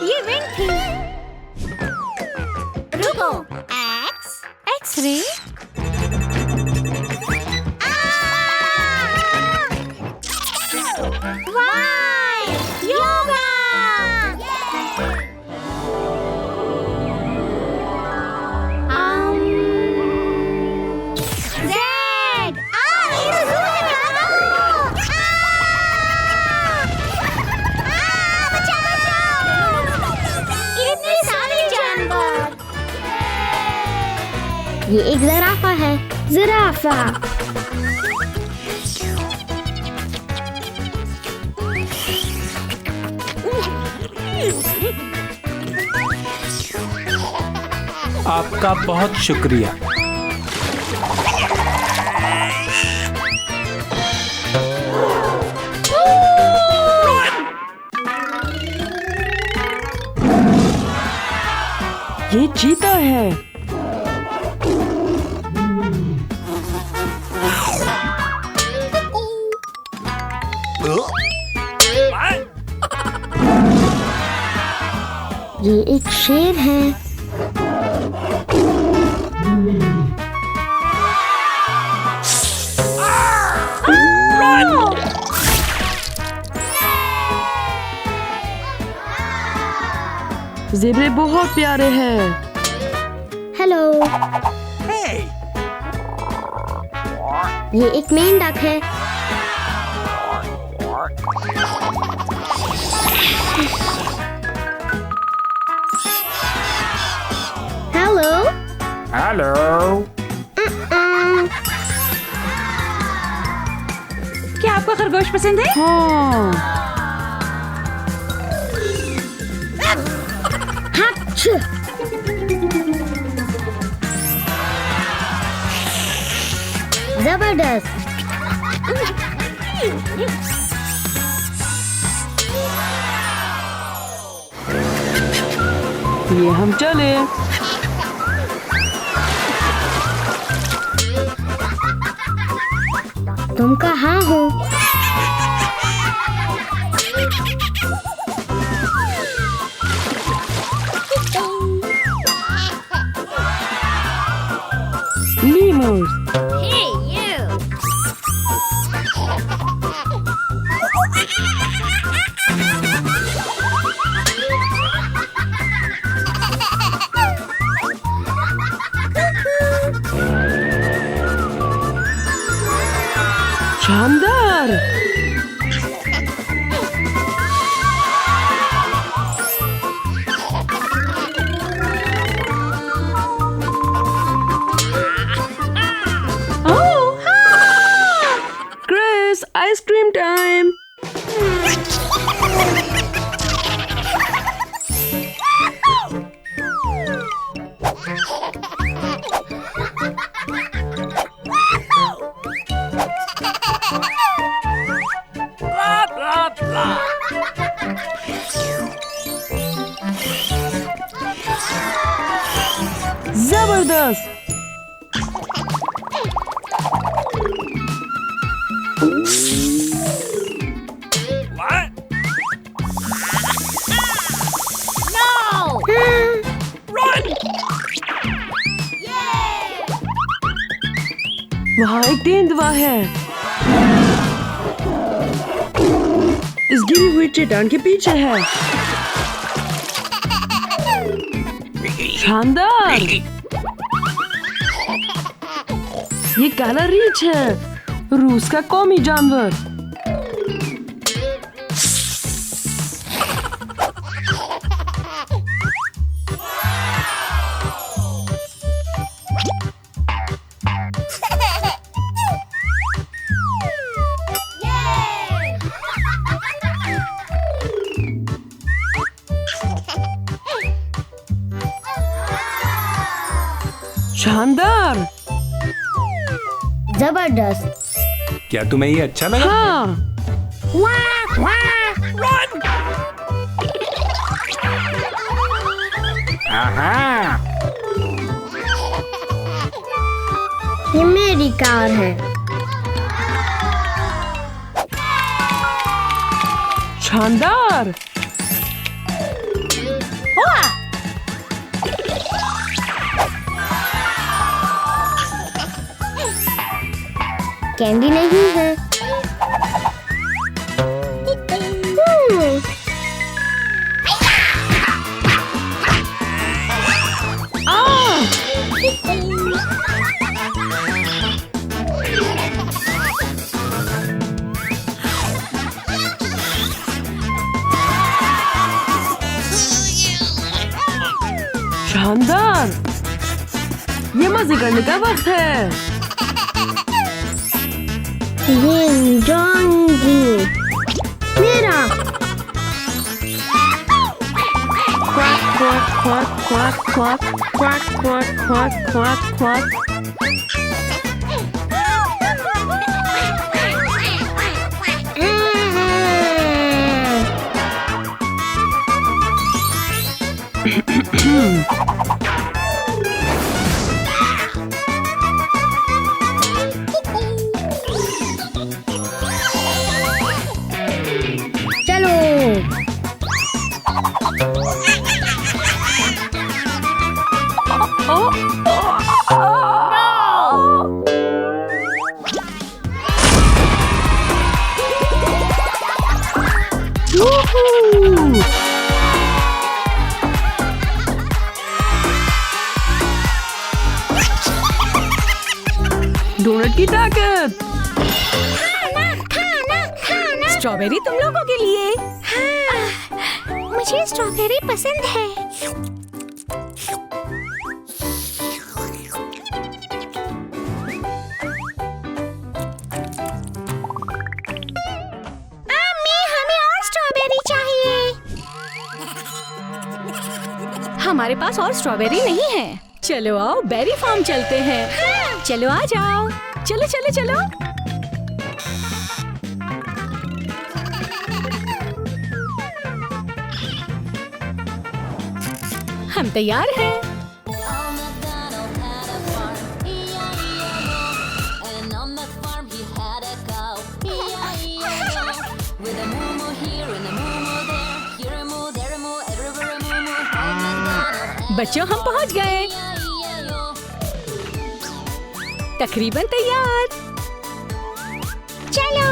ये विंग थी। रुको। X X-ray. Y yoga. Z. ये तो ज़ू है ना। बचाओ। इतने सारे जानवर। ये एक ज़राफ़ा है। ज़राफ़ा। आपका बहुत शुक्रिया। ये चीता है। ये एक शेर है। ज़ेब्रे बहुत प्यारे हैं। हेलो। ये एक मेंढक है। हेलो। हेलो। क्या आपको खरगोश पसंद है? हाँ। जबरदस्त। ये हम चले। तुम कहाँ हो? लीमर्स। Hey, you! शानदार। Chris, ice cream time. जबरदस्त। वहाँ एक तेंदुआ है। इस गिरी हुई चट्टान के पीछे है। शानदार। ये काला रीछ है, रूस का कौमी जानवर। शानदार। जबरदस्त। क्या तुम्हें ये अच्छा लगा? हाँ। हाँ। ये मेरी कार है। शानदार। कैंडी नहीं है। शानदार। ये मजे करने का वक्त है। ये डोंगी मेरा। Quack quack quack quack quack quack quack quack quack quack. चलो डोनट की ताकत। स्ट्रॉबेरी तुम लोगों के लिए। मुझे स्ट्रॉबेरी पसंद है। हमें और स्ट्रॉबेरी चाहिए। हमारे पास और स्ट्रॉबेरी नहीं है। चलो आओ बेरी फार्म चलते हैं। चलो आ जाओ। चलो चलो चलो। हम तैयार हैं। बच्चों हम पहुंच गए। तकरीबन तैयार। चलो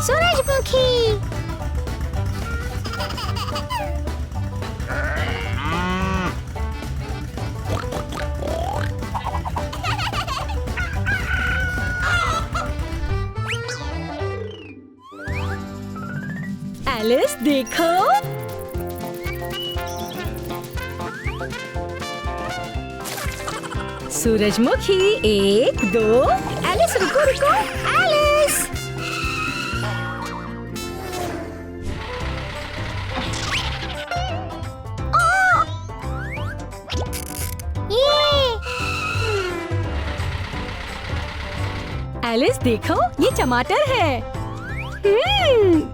सूरजमुखी। एलिस देखो। सूरजमुखी 1 2। एलिस रुको रुको। एलिस एलिस देखो ये टमाटर है।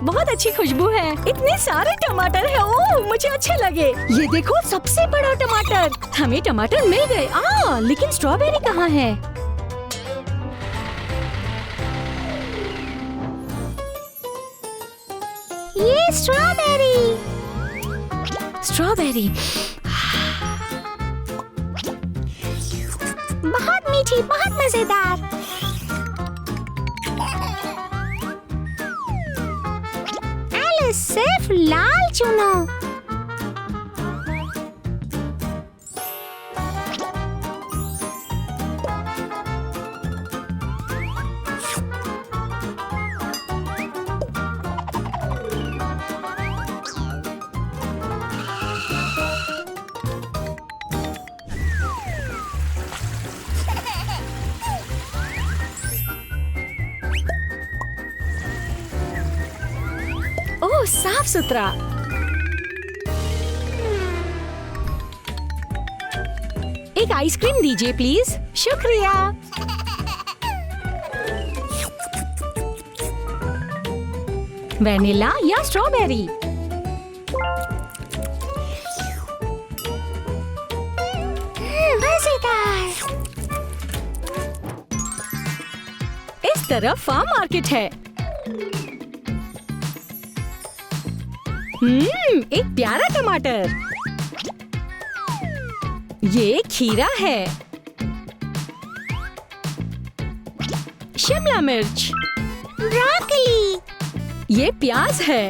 बहुत अच्छी खुशबू है। इतने सारे टमाटर हैं। ओह मुझे अच्छे लगे। ये देखो सबसे बड़ा टमाटर। हमें टमाटर मिल गए। लेकिन स्ट्रॉबेरी कहाँ है? ये स्ट्रॉबेरी। स्ट्रॉबेरी बहुत मीठी, बहुत मजेदार। एलिस सिर्फ लाल चुनो। ओह साफ सुथरा। एक आइसक्रीम दीजिए प्लीज। शुक्रिया। वैनिला या स्ट्रॉबेरी? मजेदार। इस तरफ फार्म मार्केट है। एक प्यारा टमाटर। ये खीरा है। शिमला मिर्च। ब्रोकली। ये प्याज है।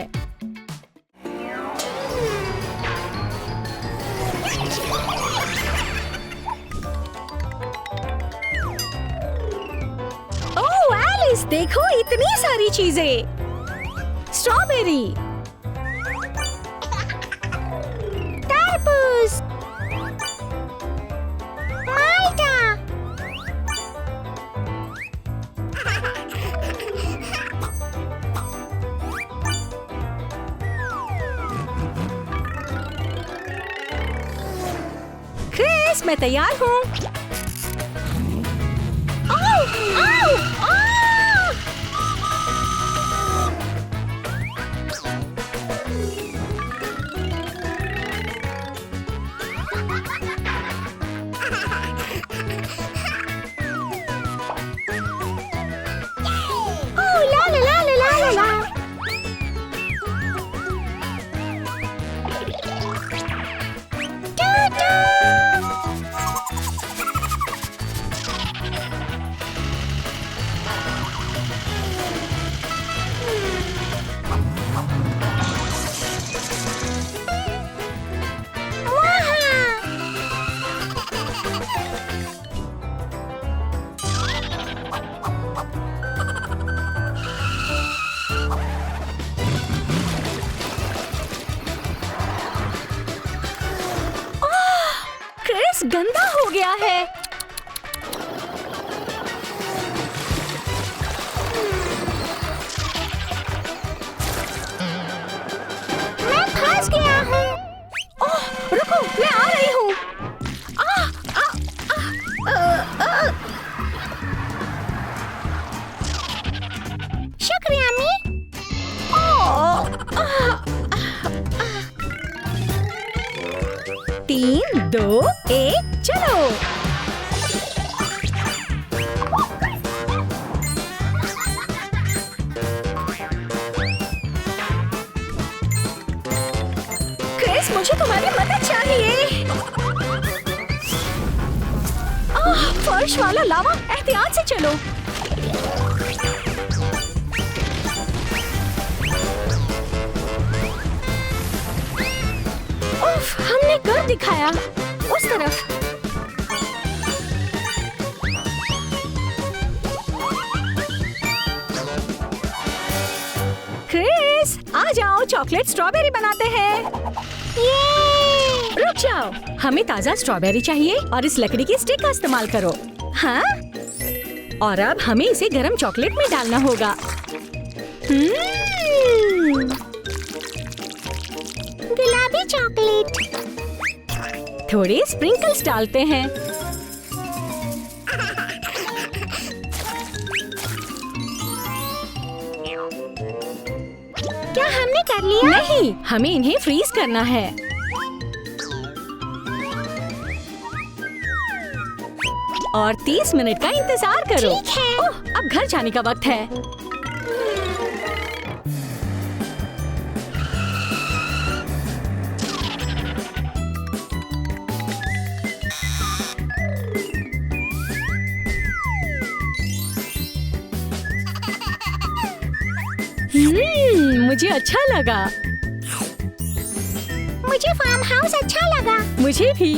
ओह एलिस, देखो इतनी सारी चीजें। स्ट्रॉबेरी, तरबूज, माल्टा, क्रिस, मैं तैयार हूँ। आओ, आओ, आ! ओह ला ला ला ला ला ला ला। टू-टू। क्रिस, गंदा हो गया है। मैं फंस गया हूँ। ओह, रुको, मैं आ रही हूँ। शुक्रिया अम्मी। 3, 2, 1, चलो। क्रिस, मुझे तुम्हारी मदद चाहिए। फर्श वाला लावा, एहतियात से चलो। उफ, हमने कर दिखाया। उस तरफ। क्रिस, आ जाओ, चॉकलेट स्ट्रॉबेरी बनाते हैं। रुक जाओ, हमें ताजा स्ट्रॉबेरी चाहिए और इस लकड़ी की स्टिक का इस्तेमाल करो। हाँ? और अब हमें इसे गरम चॉकलेट में डालना होगा। गुलाबी चॉकलेट। थोड़े स्प्रिंकल्स डालते हैं। क्या हमने कर लिया? नहीं, हमें इन्हें फ्रीज करना है। और 30 मिनट का इंतजार करो। ठीक है। ओह, अब घर जाने का वक्त है। मुझे अच्छा लगा। मुझे फार्म हाउस अच्छा लगा। मुझे भी।